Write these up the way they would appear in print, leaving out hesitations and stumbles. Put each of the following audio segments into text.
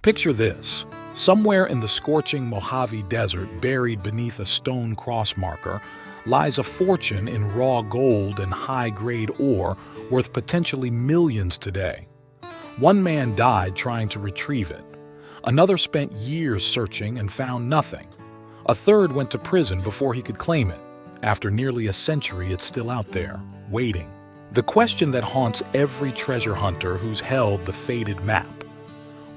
Picture this. Somewhere in the scorching Mojave Desert, buried beneath a stone cross marker, lies a fortune in raw gold and high-grade ore worth potentially millions today. One man died trying to retrieve it. Another spent years searching and found nothing. A third went to prison before he could claim it. After nearly a century, it's still out there, waiting. The question that haunts every treasure hunter who's held the fated map: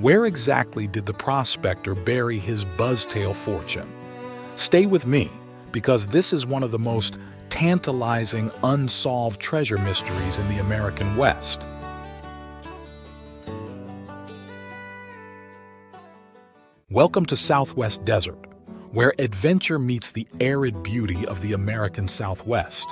where exactly did the prospector bury his buzztail fortune? Stay with me, because this is one of the most tantalizing unsolved treasure mysteries in the American West. Welcome to Southwest Desert, where adventure meets the arid beauty of the American Southwest.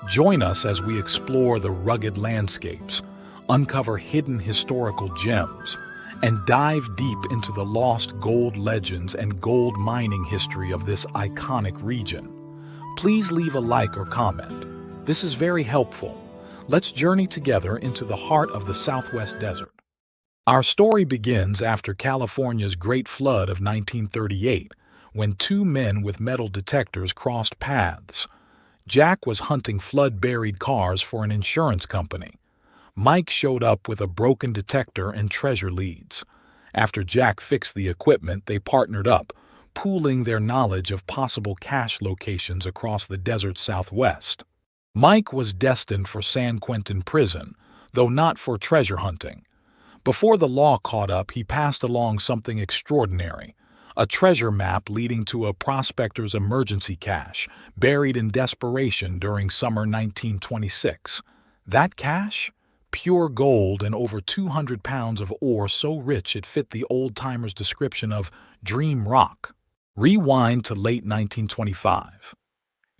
Join us as we explore the rugged landscapes, uncover hidden historical gems, and dive deep into the lost gold legends and gold mining history of this iconic region. Please leave a like or comment. This is very helpful. Let's journey together into the heart of the Southwest Desert. Our story begins after California's Great Flood of 1938, when two men with metal detectors crossed paths. Jack was hunting flood-buried cars for an insurance company. Mike showed up with a broken detector and treasure leads. After Jack fixed the equipment, they partnered up, pooling their knowledge of possible cache locations across the desert Southwest. Mike was destined for San Quentin prison, though not for treasure hunting. Before the law caught up, he passed along something extraordinary: a treasure map leading to a prospector's emergency cache, buried in desperation during summer 1926. That cache? Pure gold and over 200 pounds of ore so rich it fit the old-timer's description of dream rock. Rewind to late 1925.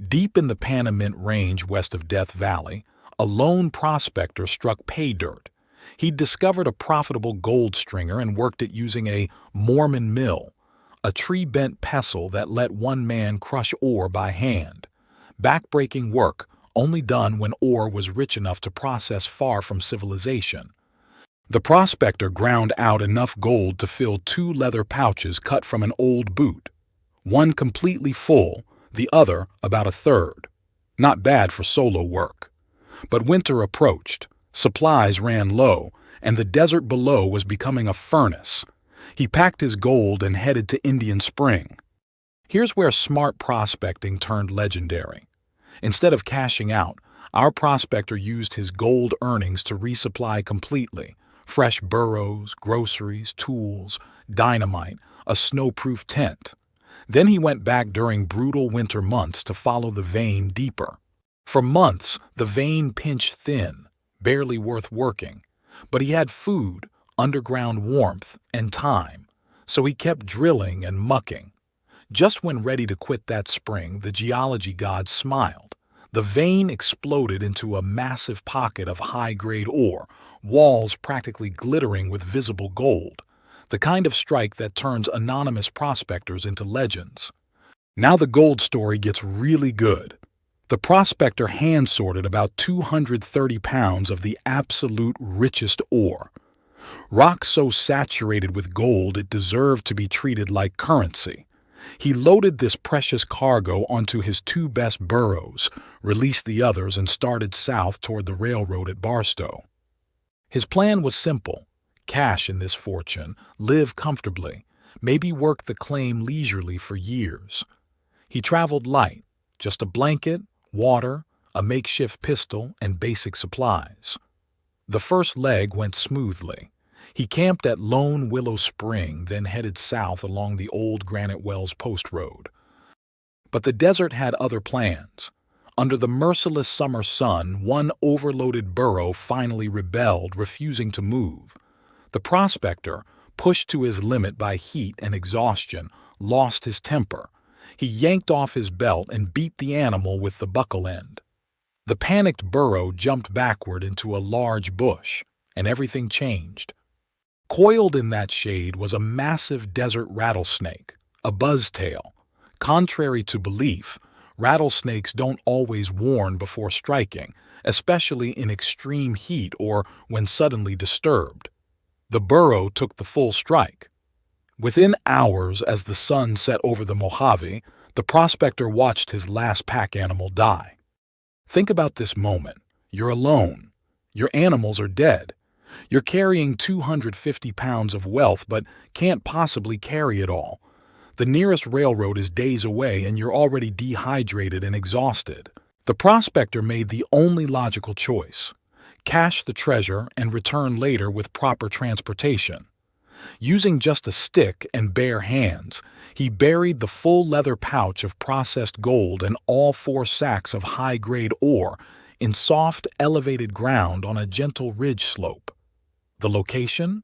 Deep in the Panamint Range west of Death Valley, a lone prospector struck pay dirt. He'd discovered a profitable gold stringer and worked it using a Mormon mill, a tree-bent pestle that let one man crush ore by hand. Back-breaking work, only done when ore was rich enough to process far from civilization. The prospector ground out enough gold to fill two leather pouches cut from an old boot. One completely full, the other about a third. Not bad for solo work. But winter approached. Supplies ran low, and the desert below was becoming a furnace. He packed his gold and headed to Indian Spring. Here's where smart prospecting turned legendary. Instead of cashing out, our prospector used his gold earnings to resupply completely: fresh burros, groceries, tools, dynamite, a snow-proof tent. Then he went back during brutal winter months to follow the vein deeper. For months, the vein pinched thin, barely worth working, but he had food, underground warmth, and time, so he kept drilling and mucking. Just when ready to quit that spring, the geology gods smiled. The vein exploded into a massive pocket of high-grade ore, walls practically glittering with visible gold, the kind of strike that turns anonymous prospectors into legends. Now the gold story gets really good. The prospector hand-sorted about 230 pounds of the absolute richest ore. Rock so saturated with gold it deserved to be treated like currency. He loaded this precious cargo onto his two best burros, released the others, and started south toward the railroad at Barstow. His plan was simple: cash in this fortune, live comfortably, maybe work the claim leisurely for years. He traveled light, just a blanket, water, a makeshift pistol, and basic supplies. The first leg went smoothly. He camped at Lone Willow Spring, then headed south along the old Granite Wells Post Road. But the desert had other plans. Under the merciless summer sun, one overloaded burro finally rebelled, refusing to move. The prospector, pushed to his limit by heat and exhaustion, lost his temper. He yanked off his belt and beat the animal with the buckle end. The panicked burro jumped backward into a large bush, and everything changed. Coiled in that shade was a massive desert rattlesnake, a buzztail. Contrary to belief, rattlesnakes don't always warn before striking, especially in extreme heat or when suddenly disturbed. The burro took the full strike. Within hours, as the sun set over the Mojave, the prospector watched his last pack animal die. Think about this moment. You're alone. Your animals are dead. You're carrying 250 pounds of wealth but can't possibly carry it all. The nearest railroad is days away and you're already dehydrated and exhausted. The prospector made the only logical choice: cache the treasure and return later with proper transportation. Using just a stick and bare hands, he buried the full leather pouch of processed gold and all 4 sacks of high-grade ore in soft, elevated ground on a gentle ridge slope. The location?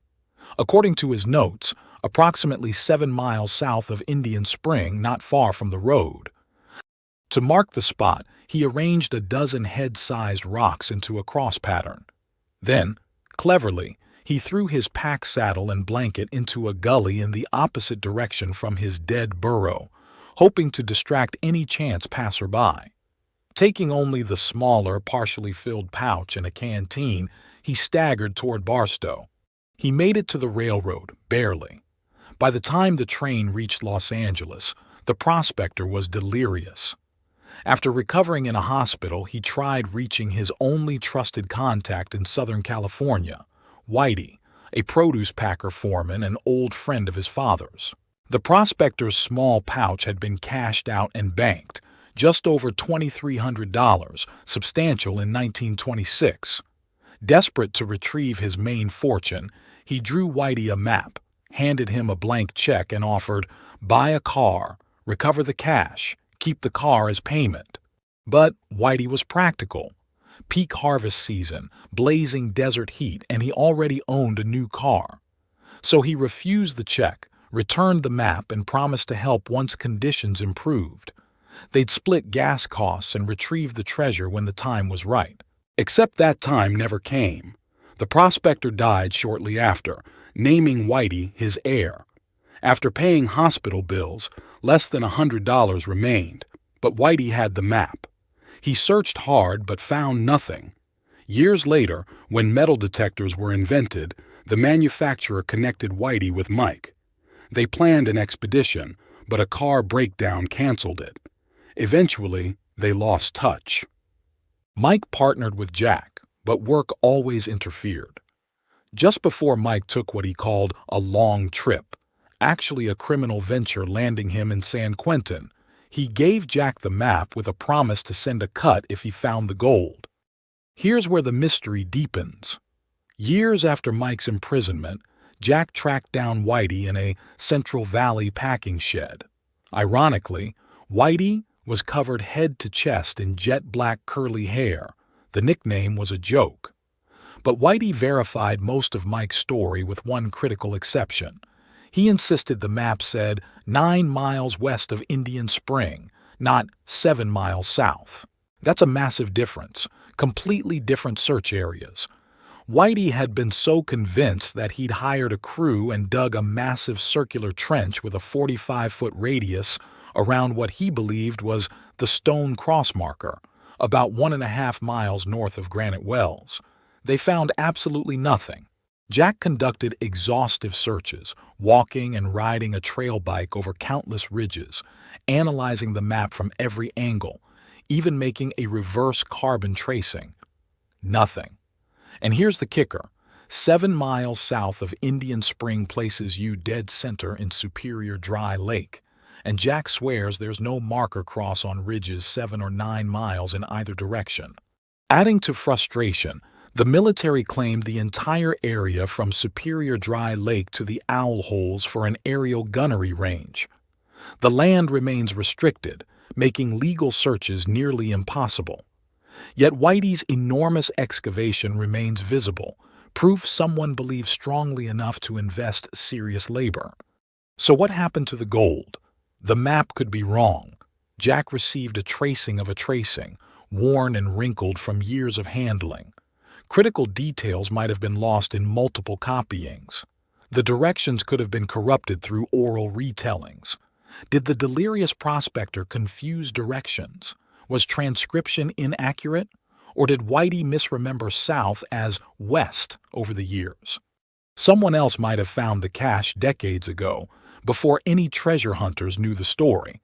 According to his notes, approximately 7 miles south of Indian Spring, not far from the road. To mark the spot, he arranged a dozen head-sized rocks into a cross pattern. Then, cleverly, he threw his pack saddle and blanket into a gully in the opposite direction from his dead burro, hoping to distract any chance passerby. Taking only the smaller, partially filled pouch and a canteen, he staggered toward Barstow. He made it to the railroad, barely. By the time the train reached Los Angeles, the prospector was delirious. After recovering in a hospital, he tried reaching his only trusted contact in Southern California, Whitey, a produce packer foreman and old friend of his father's. The prospector's small pouch had been cashed out and banked, just over $2,300, substantial in 1926. Desperate to retrieve his main fortune, he drew Whitey a map, handed him a blank check and offered, "Buy a car, recover the cash, keep the car as payment." But Whitey was practical. Peak harvest season, blazing desert heat, and he already owned a new car. So he refused the check, returned the map, and promised to help once conditions improved. They'd split gas costs and retrieve the treasure when the time was right. Except that time never came. The prospector died shortly after, naming Whitey his heir. After paying hospital bills, less than $100 remained, but Whitey had the map. He searched hard but found nothing. Years later, when metal detectors were invented, the manufacturer connected Whitey with Mike. They planned an expedition, but a car breakdown canceled it. Eventually, they lost touch. Mike partnered with Jack, but work always interfered. Just before Mike took what he called a long trip, actually a criminal venture landing him in San Quentin, he gave Jack the map with a promise to send a cut if he found the gold. Here's where the mystery deepens. Years after Mike's imprisonment, Jack tracked down Whitey in a Central Valley packing shed. Ironically, Whitey was covered head to chest in jet black curly hair. The nickname was a joke. But Whitey verified most of Mike's story with one critical exception. He insisted the map said 9 miles west of Indian Spring, not 7 miles south. That's a massive difference, completely different search areas. Whitey had been so convinced that he'd hired a crew and dug a massive circular trench with a 45-foot radius around what he believed was the Stone Cross marker, about 1.5 miles north of Granite Wells. They found absolutely nothing. Jack conducted exhaustive searches, walking and riding a trail bike over countless ridges, analyzing the map from every angle, even making a reverse carbon tracing. Nothing. And here's the kicker. 7 miles south of Indian Spring places you dead center in Superior Dry Lake, and Jack swears there's no marker cross on ridges 7 or 9 miles in either direction. Adding to frustration, the military claimed the entire area from Superior Dry Lake to the Owl Holes for an aerial gunnery range. The land remains restricted, making legal searches nearly impossible. Yet Whitey's enormous excavation remains visible, proof someone believes strongly enough to invest serious labor. So what happened to the gold? The map could be wrong. Jack received a tracing of a tracing, worn and wrinkled from years of handling. Critical details might have been lost in multiple copyings. The directions could have been corrupted through oral retellings. Did the delirious prospector confuse directions? Was transcription inaccurate? Or did Whitey misremember south as west over the years? Someone else might have found the cache decades ago, before any treasure hunters knew the story.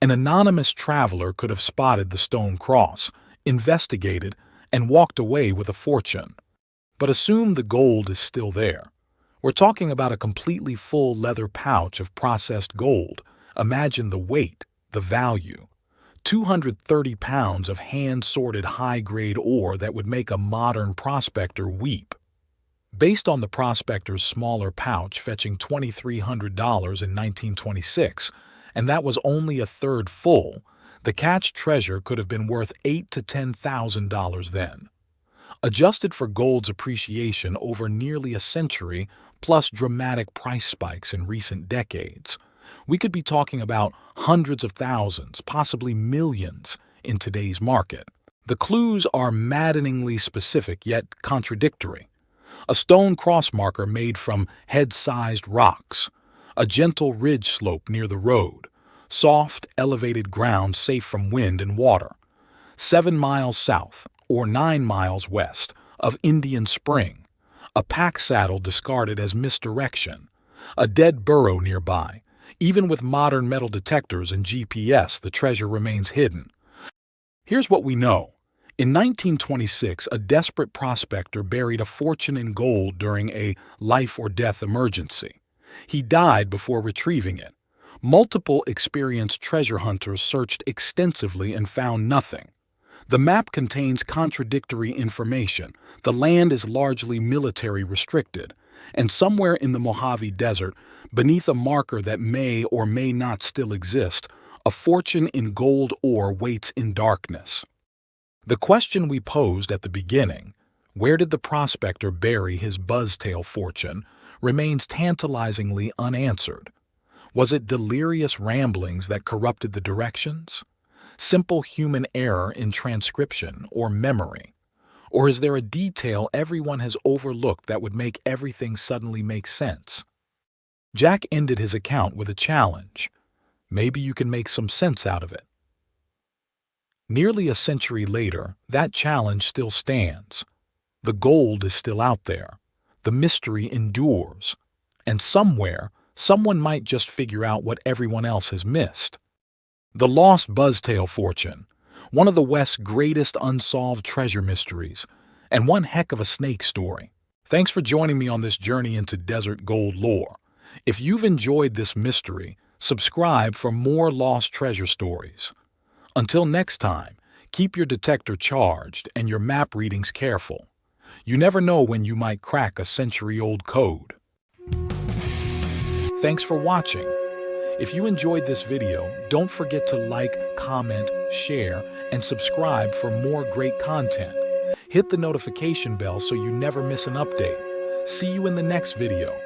An anonymous traveler could have spotted the stone cross, investigated, and walked away with a fortune. But assume the gold is still there. We're talking about a completely full leather pouch of processed gold. Imagine the weight, the value. 230 pounds of hand-sorted high-grade ore that would make a modern prospector weep. Based on the prospector's smaller pouch fetching $2,300 in 1926, and that was only a third full, the catched treasure could have been worth $8,000 to $10,000 then. Adjusted for gold's appreciation over nearly a century, plus dramatic price spikes in recent decades, we could be talking about hundreds of thousands, possibly millions, in today's market. The clues are maddeningly specific yet contradictory. A stone cross marker made from head-sized rocks, a gentle ridge slope near the road, soft, elevated ground safe from wind and water, 7 miles south or 9 miles west of Indian Spring, a pack saddle discarded as misdirection, a dead burro nearby. Even with modern metal detectors and GPS, the treasure remains hidden. Here's what we know. In 1926, a desperate prospector buried a fortune in gold during a life-or-death emergency. He died before retrieving it. Multiple experienced treasure hunters searched extensively and found nothing. The map contains contradictory information. The land is largely military restricted, and somewhere in the Mojave Desert, beneath a marker that may or may not still exist, a fortune in gold ore waits in darkness. The question we posed at the beginning, where did the prospector bury his buzztail fortune, remains tantalizingly unanswered. Was it delirious ramblings that corrupted the directions? Simple human error in transcription or memory? Or is there a detail everyone has overlooked that would make everything suddenly make sense? Jack ended his account with a challenge. Maybe you can make some sense out of it. Nearly a century later, that challenge still stands. The gold is still out there. The mystery endures. And somewhere, someone might just figure out what everyone else has missed. The Lost Buzztail Fortune, one of the West's greatest unsolved treasure mysteries, and one heck of a snake story. Thanks for joining me on this journey into desert gold lore. If you've enjoyed this mystery, subscribe for more lost treasure stories. Until next time, keep your detector charged and your map readings careful. You never know when you might crack a century-old code. Thanks for watching. If you enjoyed this video, don't forget to like, comment, share, and subscribe for more great content. Hit the notification bell so you never miss an update. See you in the next video.